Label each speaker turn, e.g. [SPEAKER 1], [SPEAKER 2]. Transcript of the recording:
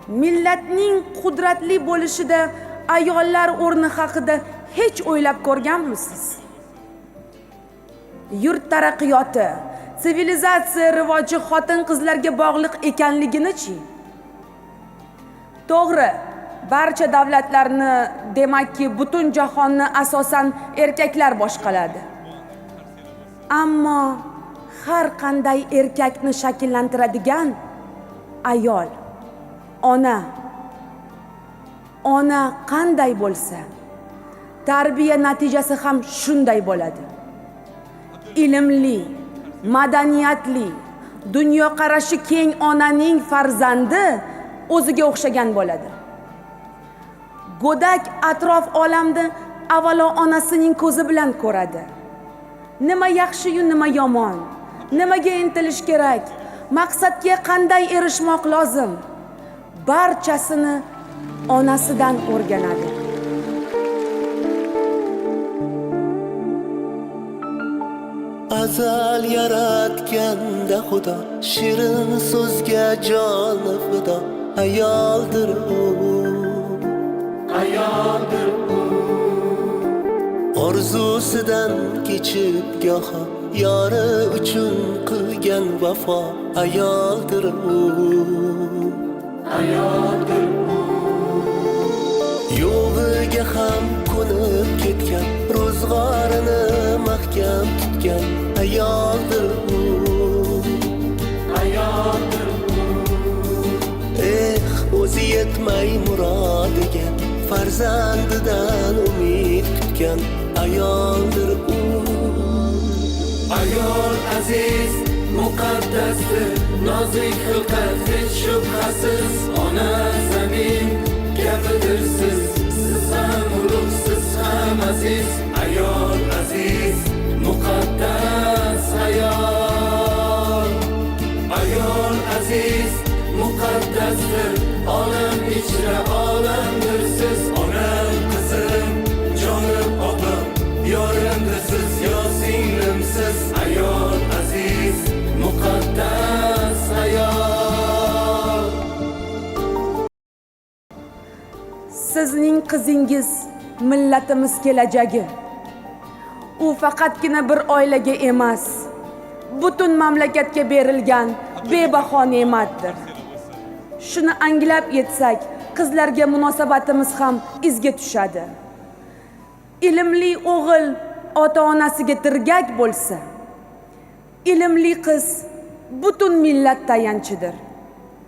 [SPEAKER 1] millatning qudratli bo'lishida ayollar o'rni haqida hech o'ylab ko'rganmisiz? Yurt taraqqiyoti, sivilizatsiya rivoji xotin-qizlarga bog'liq ekanligini-chi? To'g'ri, barcha davlatlarni, demakki, butun jahonni asosan erkaklar boshqaradi. Ammo har qanday erkakni shakllantiradigan ayol, ona qanday bo'lsa, tarbiya natijasi ham shunday bo'ladi. Ilmli, madaniyatli, dunyoqarashi keng onaning farzandi o'ziga o'xshagan bo'ladi. Go'dak atrof olamni avvalo onasining ko'zi bilan ko'radi. Nima yaxshi-yu nima yomon, nimaga intilish kerak, maqsadga qanday erishmoq lozim, barchasini onasidan o'rganadi.
[SPEAKER 2] Azal yaratganda Xudo, shirin so'zga joni fido, ayoldir u, ayoldir u. Orzusidan kechib goho, yori uchun qilgan vafo, ayoldir u, ayoldir u. Yo'g'iga ham ko'nib ketgan, ro'zg'orini mahkam tutgan, ayoldir u, ayoldir u. O'zi yetmay murodiga, farzandidan umid kutgan, ayoldir u.
[SPEAKER 3] Ayol aziz, muqaddasdir, nozik xilqat, hech shubhasiz, ona zamin gapidirsiz, siz ham ulug', siz ham aziz. Ayol aziz, muqaddas ayol. Ayol aziz, muqaddasdir, olam ichra olamdir siz. Onam, qizim, jonim, opam, yorimdisiz, yo singlimsiz. Ayol aziz, muqaddas ayol.
[SPEAKER 1] Sizning qizingiz millatimiz kelajagi. U faqatgina bir oilaga emas, butun mamlakatga berilgan bebaho ne'matdir. Shuni anglab yetsak, qizlarga munosabatimiz ham izga tushadi. Ilmli o'g'il ota-onasiga tirgak bo'lsa, ilmli qiz butun millat tayanchidir.